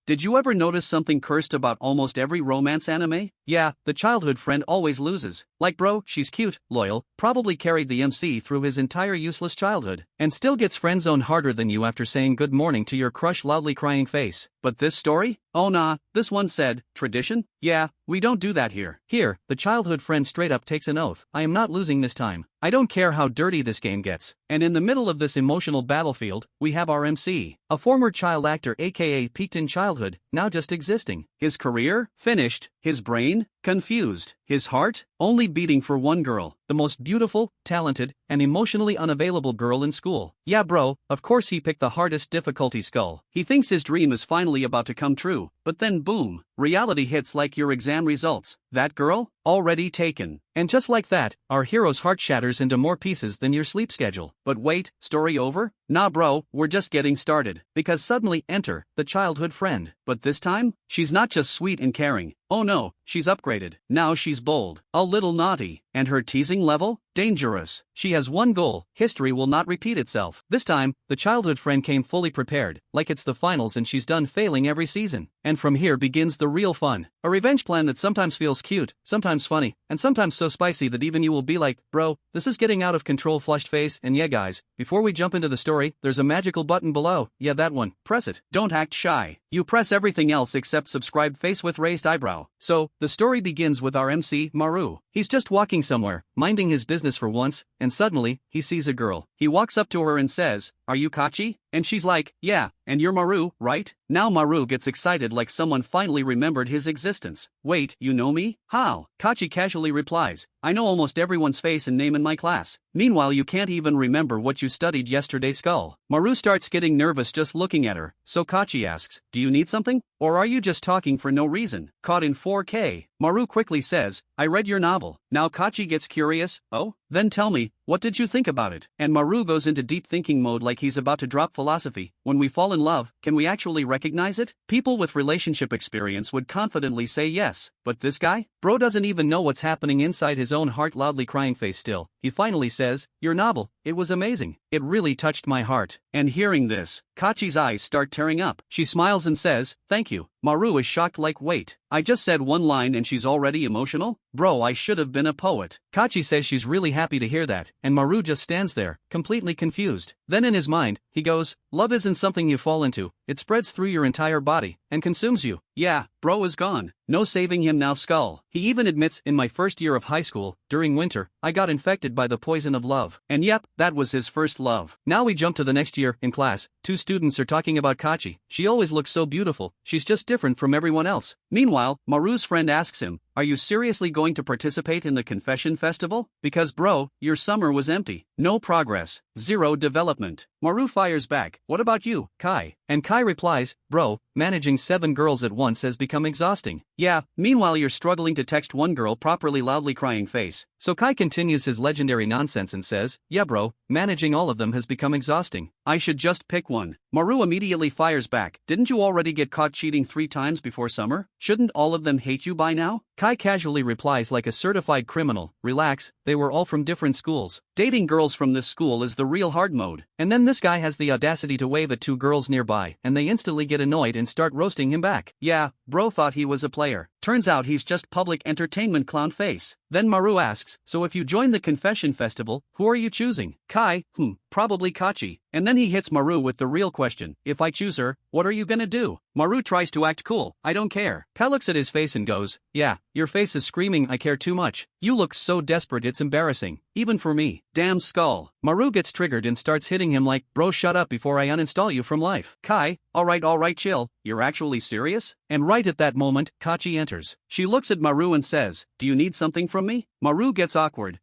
Did you ever notice something cursed about almost every romance anime? Yeah, the childhood friend always loses. Like bro, she's cute, loyal, probably carried the MC through his entire useless childhood, and still gets friend-zoned harder than you after saying good morning to your crush loudly crying face. But this story? Oh nah, this one said, tradition? Yeah, we don't do that here. Here, the childhood friend straight up takes an oath. I am not losing this time. I don't care how dirty this game gets. And in the middle of this emotional battlefield, we have our MC, a former child actor aka peaked in childhood, now just existing. His career? Finished. His brain? Confused. His heart? Only beating for one girl, the most beautiful, talented, and emotionally unavailable girl in school. Yeah bro, of course he picked the hardest difficulty skull. He thinks his dream is finally about to come true, but then boom, reality hits like your exam results. That girl? Already taken. And just like that, our hero's heart shatters into more pieces than your sleep schedule. But wait, story over? Nah bro, we're just getting started. Because suddenly enter the childhood friend. But this time, she's not just sweet and caring. Oh no, she's upgraded. Now she's bold, a little naughty, and her teasing level? Dangerous. She has one goal: history will not repeat itself. This time, the childhood friend came fully prepared, like it's the finals and she's done failing every season. And from here begins the real fun. A revenge plan that sometimes feels cute, sometimes funny, and sometimes so spicy that even you will be like, bro, this is getting out of control, flushed face. And yeah guys, before we jump into the story, there's a magical button below. Yeah, that one. Press it. Don't act shy. You press everything else except subscribe, face with raised eyebrow. So, the story begins with our MC, Maru. He's just walking somewhere, minding his business for once, and suddenly, he sees a girl. He walks up to her and says, "Are you Kachi?" And she's like, "Yeah, and you're Maru, right?" Now Maru gets excited like someone finally remembered his existence. "Wait, you know me? How?" Kachi casually replies, "I know almost everyone's face and name in my class." Meanwhile, you can't even remember what you studied yesterday, skull. Maru starts getting nervous just looking at her, so Kachi asks, "Do you need something? Or are you just talking for no reason?" Caught in 4K, Maru quickly says, "I read your novel." Now Kachi gets curious. "Oh? Then tell me, what did you think about it?" And Maru goes into deep thinking mode like he's about to drop philosophy. When we fall in love, can we actually recognize it? People with relationship experience would confidently say yes. But this guy? Bro doesn't even know what's happening inside his own heart, loudly crying face still. He finally says, "Your novel, it was amazing. It really touched my heart." And hearing this, Kachi's eyes start tearing up. She smiles and says, "Thank you." Maru is shocked like, wait, I just said one line and she's already emotional? Bro, I should have been a poet. Kachi says she's really happy to hear that, and Maru just stands there, completely confused. Then in his mind, he goes, "Love isn't something you fall into, it spreads through your entire body, and consumes you." Yeah, bro is gone. No saving him now, skull. He even admits, in my first year of high school, during winter, I got infected by the poison of love. And yep, that was his first love. Now we jump to the next year, in class, two students are talking about Kachi. She always looks so beautiful, she's just different from everyone else. Meanwhile, Maru's friend asks him, "Are you seriously going to participate in the confession festival? Because bro, your summer was empty. No progress, zero development." Maru fires back, "What about you, Kai?" And Kai replies, "Bro, managing 7 girls at once has become exhausting." Yeah, meanwhile you're struggling to text one girl properly, loudly crying face. So Kai continues his legendary nonsense and says, "Yeah bro, managing all of them has become exhausting. I should just pick one." Maru immediately fires back, "Didn't you already get caught cheating 3 times before summer? Shouldn't all of them hate you by now?" Kai casually replies like a certified criminal, "Relax, they were all from different schools. Dating girls from this school is the real hard mode." And then this guy has the audacity to wave at 2 girls nearby, and they instantly get annoyed and start roasting him back. Yeah, bro thought he was a player. Turns out he's just public entertainment clown face. Then Maru asks, "So if you join the confession festival, who are you choosing?" Kai, probably Kachi. And then he hits Maru with the real question, "If I choose her, what are you gonna do?" Maru tries to act cool, "I don't care." Kai looks at his face and goes, "Yeah, your face is screaming I care too much. You look so desperate it's embarrassing, even for me." Damn, skull. Maru gets triggered and starts hitting him like, "Bro, shut up before I uninstall you from life." Kai, alright, chill, you're actually serious?" And right at that moment, Kachi enters. She looks at Maru and says, "Do you need something from me?" Maru gets awkward.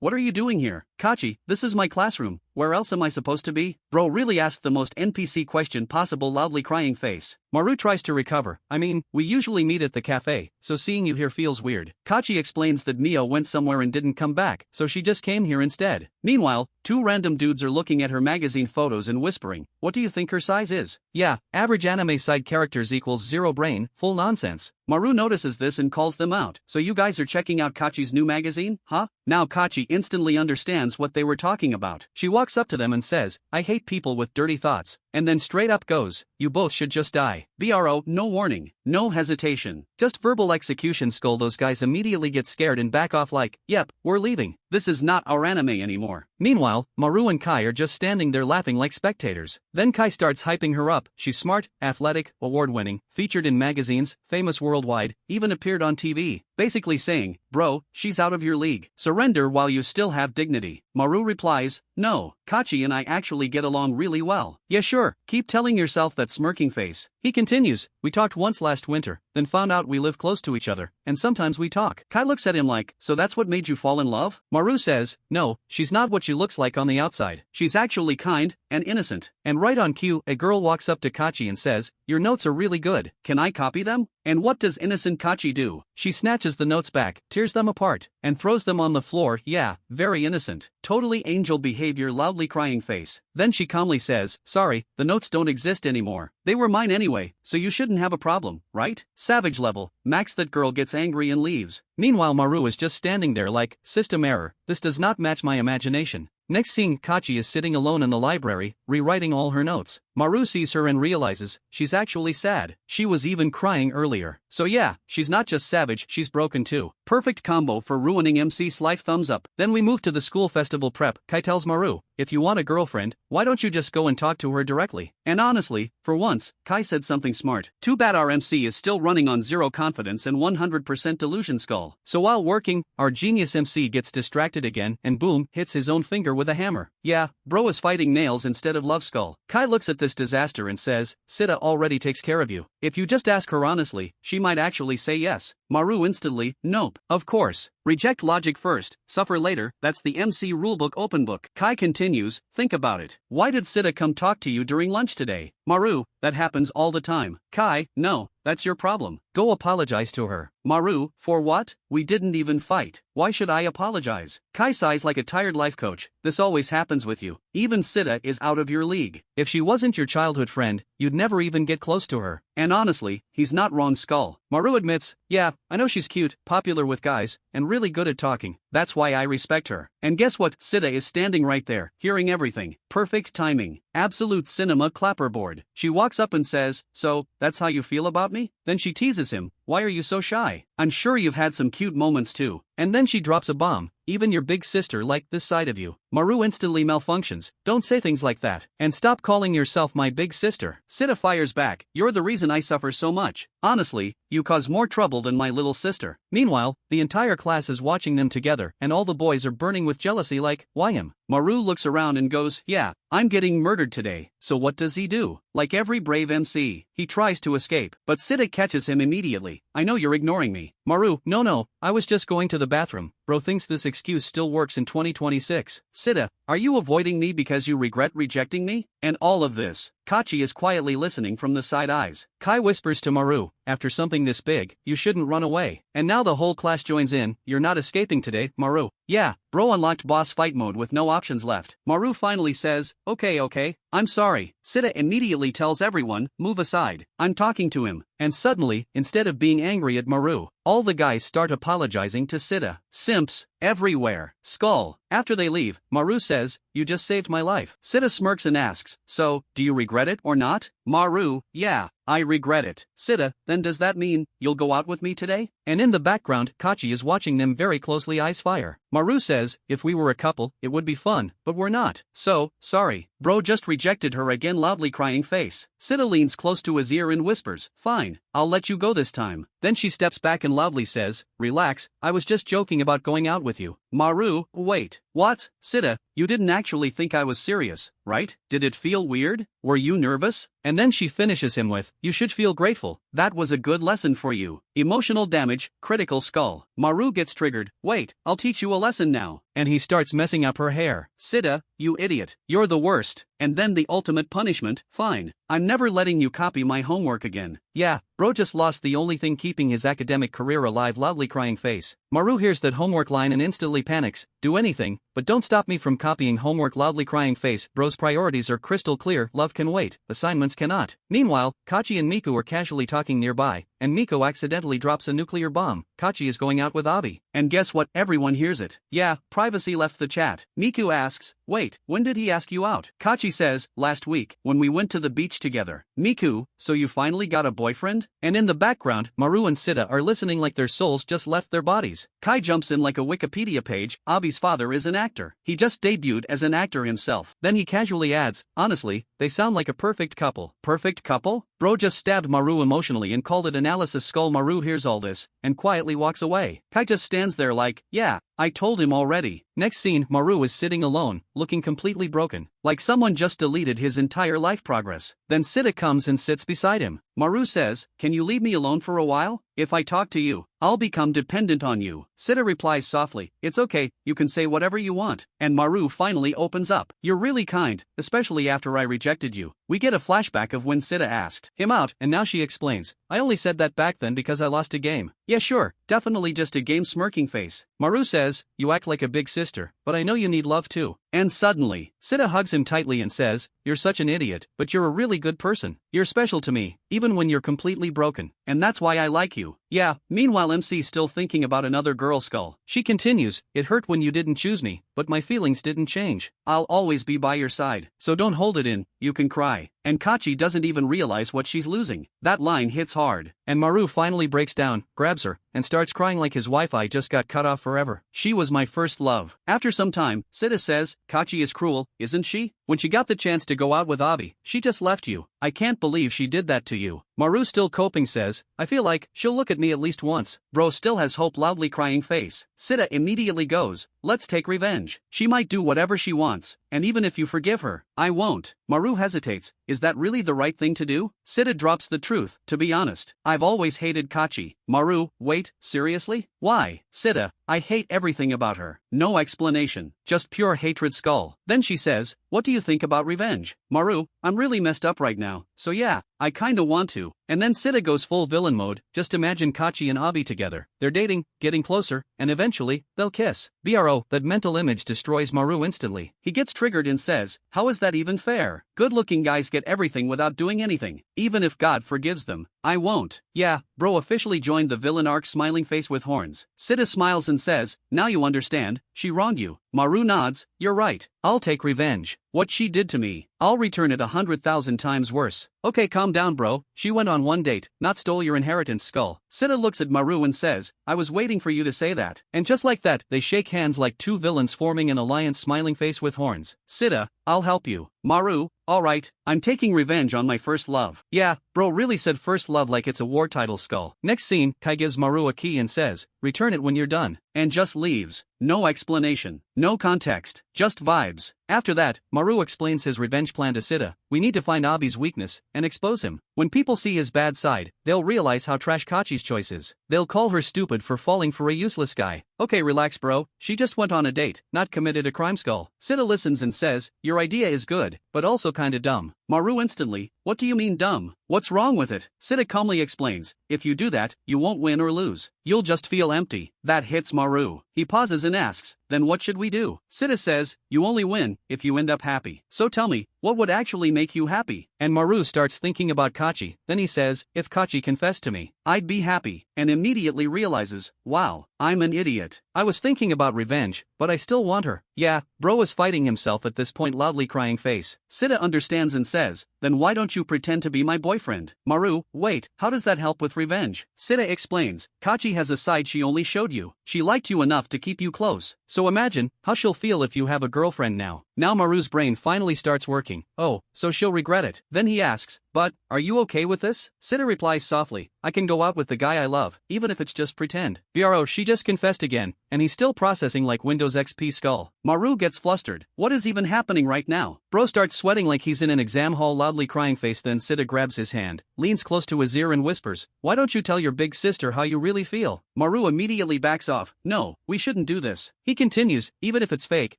What are you doing here?" "Kachi, this is my classroom. Where else am I supposed to be?" Bro really asked the most NPC question possible, loudly crying face. Maru tries to recover. "I mean, we usually meet at the cafe, so seeing you here feels weird." Kachi explains that Mio went somewhere and didn't come back, so she just came here instead. Meanwhile, 2 random dudes are looking at her magazine photos and whispering, "What do you think her size is?" Yeah, average anime side characters equals 0 brain, full nonsense. Maru notices this and calls them out. "So you guys are checking out Kachi's new magazine, huh?" Now Kachi instantly understands what they were talking about. She walks up to them and says, "I hate people with dirty thoughts. and then straight up goes, you both should just die. Bro, no warning, no hesitation. Just verbal execution. Skull. Those guys immediately get scared and back off like, yep, we're leaving. This is not our anime anymore. Meanwhile, Maru and Kai are just standing there laughing like spectators. Then Kai starts hyping her up. She's smart, athletic, award-winning, featured in magazines, famous worldwide, even appeared on TV. Basically saying, bro, she's out of your league. Surrender while you still have dignity. Maru replies, no, Kachi and I actually get along really well. Yeah sure, keep telling yourself that smirking face. He continues, we talked once last winter, then found out we live close to each other, and sometimes we talk. Kai looks at him like, so that's what made you fall in love? Maru says, no, she's not what she looks like on the outside. She's actually kind and innocent. And right on cue, a girl walks up to Kachi and says, your notes are really good. Can I copy them? And what does innocent Kachi do? She snatches the notes back, tears them apart, and throws them on the floor. Yeah, very innocent. Totally angel behavior. Loudly crying face. Then she calmly says, sorry, the notes don't exist anymore. They were mine anyway, so you shouldn't have a problem, right? Savage level, max. That girl gets angry and leaves. Meanwhile Maru is just standing there like, system error, this does not match my imagination. Next scene, Kachi is sitting alone in the library, rewriting all her notes. Maru sees her and realizes, she's actually sad. She was even crying earlier. So yeah, she's not just savage, she's broken too. Perfect combo for ruining MC's life. Thumbs up. Then we move to the school festival prep. Kai tells Maru, if you want a girlfriend, why don't you just go and talk to her directly? And honestly, for once, Kai said something smart. Too bad our MC is still running on zero confidence and 100% delusion. Skull. So while working, our genius MC gets distracted again and boom, hits his own finger with a hammer. Yeah, bro is fighting nails instead of love. Skull. Kai looks at this disaster and says, Sida already takes care of you. If you just ask her honestly, she might actually say yes. Maru instantly, nope. Of course. Reject logic first, suffer later. That's the MC rulebook. Open book. Kai continues, think about it. Why did Sida come talk to you during lunch today? Maru, that happens all the time. Kai, no, that's your problem. Go apologize to her. Maru, for what? We didn't even fight. Why should I apologize? Kai sighs like a tired life coach. This always happens with you. Even Sida is out of your league. If she wasn't your childhood friend, you'd never even get close to her. And honestly, he's not wrong. Skull. Maru admits, yeah, I know she's cute, popular with guys, and really good at talking. That's why I respect her. And guess what? Sida is standing right there, hearing everything. Perfect timing. Absolute cinema clapperboard. She walks up and says, so, that's how you feel about me? Then she teases him, why are you so shy? I'm sure you've had some cute moments too. And then she drops a bomb, even your big sister liked this side of you. Maru instantly malfunctions, don't say things like that. And stop calling yourself my big sister. Sida fires back, you're the reason I suffer so much. Honestly, you cause more trouble than my little sister. Meanwhile, the entire class is watching them together and all the boys are burning with jealousy like, why him? Maru looks around and goes, yeah, I'm getting murdered today. So what does he do? Like every brave MC, he tries to escape, but Sida catches him immediately. I know you're ignoring me. Maru, no, I was just going to the bathroom. Bro thinks this excuse still works in 2026. Sida, are you avoiding me because you regret rejecting me? And all of this. Kachi is quietly listening from the side eyes. Kai whispers to Maru, after something this big, you shouldn't run away. And now the whole class joins in, you're not escaping today, Maru. Yeah, bro unlocked boss fight mode with no options left. Maru finally says, okay, I'm sorry. Sida immediately tells everyone, move aside. I'm talking to him. And suddenly, instead of being angry at Maru, all the guys start apologizing to Sida. Simps everywhere. Skull. After they leave, Maru says, you just saved my life. Sida smirks and asks, so, do you regret it or not? Maru, yeah, I regret it. Sida, then does that mean, you'll go out with me today? And in the background, Kachi is watching them very closely, eyes fire. Maru says, if we were a couple, it would be fun, but we're not. So, sorry. Bro just rejected her again, loudly crying face. Sida leans close to his ear and whispers, fine, I'll let you go this time. Then she steps back and loudly says, relax, I was just joking about going out with you. Maru, wait, what? Sida, you didn't actually think I was serious, right? Did it feel weird? Were you nervous? And then she finishes him with, you should feel grateful, that was a good lesson for you. Emotional damage, critical. Skull. Maru gets triggered, wait, I'll teach you a lesson now. And he starts messing up her hair. Sida, you idiot, you're the worst. And then the ultimate punishment, fine, I'm never letting you copy my homework again. Yeah, bro just lost the only thing keeping his academic career alive, loudly crying face. Maru hears that homework line and instantly panics, do anything, but don't stop me from copying homework, loudly crying face. Bro's priorities are crystal clear, love can wait, assignments cannot. Meanwhile, Kachi and Miku are casually talking nearby, and Miko accidentally drops a nuclear bomb. Kachi is going out with Abi. And guess what? Everyone hears it. Yeah, privacy left the chat. Miku asks, wait, when did he ask you out? Kachi says, last week, when we went to the beach together. Miku, so you finally got a boyfriend? And in the background, Maru and Sida are listening like their souls just left their bodies. Kai jumps in like a Wikipedia page, Abi's father is an actor. He just debuted as an actor himself. Then he casually adds, honestly, they sound like a perfect couple. Perfect couple? Bro just stabbed Maru emotionally and called it analysis skull. Maru hears all this, and quietly walks away. Kai just stands there like, yeah, I told him already. Next scene, Maru is sitting alone, looking completely broken, like someone just deleted his entire life progress. Then Sida comes and sits beside him. Maru says, can you leave me alone for a while? If I talk to you, I'll become dependent on you. Sida replies softly, it's okay, you can say whatever you want. And Maru finally opens up. You're really kind, especially after I rejected you. We get a flashback of when Sida asked him out, and now she explains, I only said that back then because I lost a game. Yeah sure, definitely just a game. Smirking face. Maru says, you act like a big sister, but I know you need love too. And suddenly, Sida hugs him tightly and says, you're such an idiot, but you're a really good person. You're special to me, even when you're completely broken. And that's why I like you. Yeah, meanwhile MC's still thinking about another girl's skull. She continues, it hurt when you didn't choose me, but my feelings didn't change. I'll always be by your side, so don't hold it in, you can cry. And Kachi doesn't even realize what she's losing. That line hits hard. And Maru finally breaks down, grabs her, and starts crying like his Wi-Fi just got cut off forever. She was my first love. After some time, Sida says, Kachi is cruel, isn't she? When she got the chance to go out with Abi, she just left you. I can't believe she did that to you. Maru still coping says, I feel like she'll look at me at least once. Bro still has hope, loudly crying face. Sida immediately goes, let's take revenge. She might do whatever she wants, and even if you forgive her, I won't. Maru hesitates, is that really the right thing to do? Sida drops the truth, to be honest, I've always hated Kachi. Maru, wait, seriously? Why? Sida, I hate everything about her. No explanation, just pure hatred skull. Then she says, what do you think about revenge? Maru, I'm really messed up right now, so yeah, I kinda want to. And then Sida goes full villain mode, just imagine Kachi and Abi together. They're dating, getting closer, and eventually, they'll kiss. Bro, that mental image destroys Maru instantly. He gets triggered and says, how is that even fair? Good-looking guys get everything without doing anything, even if God forgives them. I won't. Yeah, bro officially joined the villain arc. Smiling face with horns. Sida smiles and says, now you understand, she wronged you. Maru nods, you're right, I'll take revenge. What she did to me, I'll return it 100,000 times worse. Okay, calm down bro, she went on one date, not stole your inheritance skull. Sida looks at Maru and says, I was waiting for you to say that. And just like that, they shake hands like two villains forming an alliance. Smiling face with horns. Sida, I'll help you. Maru, alright, I'm taking revenge on my first love. Yeah, bro really said first love like it's a war title skull. Next scene, Kai gives Maru a key and says, return it when you're done. And just leaves. No explanation, no context, just vibes. After that, Maru explains his revenge plan to Sida. We need to find Abi's weakness and expose him. When people see his bad side, they'll realize how trash Kachi's choice is. They'll call her stupid for falling for a useless guy. Okay, relax bro, she just went on a date, not committed a crime skull. Sida listens and says, your idea is good, but also kinda dumb. Maru instantly, what do you mean dumb? What's wrong with it? Sida calmly explains, if you do that, you won't win or lose. You'll just feel empty. That hits Maru. He pauses and asks, then what should we do? Sida says, you only win if you end up happy. So tell me, what would actually make you happy? And Maru starts thinking about Kachi. Then he says, if Kachi confessed to me, I'd be happy. And immediately realizes, wow, I'm an idiot. I was thinking about revenge, but I still want her. Yeah, bro is fighting himself at this point, loudly crying face. Sida understands and says, then why don't you pretend to be my boyfriend? Maru, wait, how does that help with revenge? Sida explains, Kachi has a side she only showed you. She liked you enough to keep you close. So imagine how she'll feel if you have a girlfriend now. Now Maru's brain finally starts working. Oh, so she'll regret it. Then he asks, but, are you okay with this? Sida replies softly, I can go out with the guy I love, even if it's just pretend. Bro, she just confessed again, and he's still processing like Windows XP skull. Maru gets flustered. What is even happening right now? Bro starts sweating like he's in an exam hall, loudly crying face. Then Sida grabs his hand, leans close to his ear and whispers, why don't you tell your big sister how you really feel? Maru immediately backs off. No, we shouldn't do this. He continues, even if it's fake,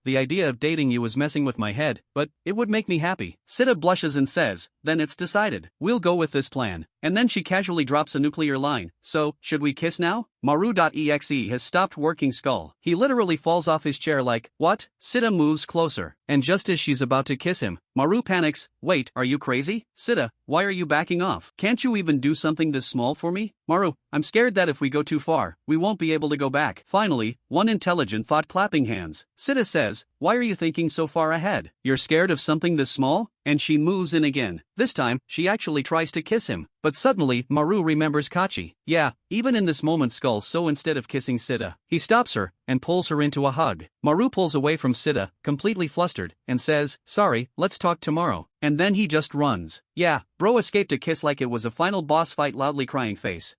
the idea of dating you is messing with my head, but it would make me happy. Sida blushes and says, then it's decided. We'll go with this plan. And then she casually drops a nuclear line. So, should we kiss now? Maru.exe has stopped working skull. He literally falls off his chair like, what? Sida moves closer, and just as she's about to kiss him, Maru panics, wait, are you crazy? Sida, why are you backing off? Can't you even do something this small for me? Maru, I'm scared that if we go too far, we won't be able to go back. Finally, one intelligent thought clapping hands. Sida says, why are you thinking so far ahead? You're scared of something this small? And she moves in again. This time, she actually tries to kiss him. But suddenly, Maru remembers Kachi. Yeah, even in this moment Skull so instead of kissing Sida, he stops her and pulls her into a hug. Maru pulls away from Sida, completely flustered, and says, sorry, let's talk tomorrow. And then he just runs. Yeah, bro escaped a kiss like it was a final boss fight loudly crying face.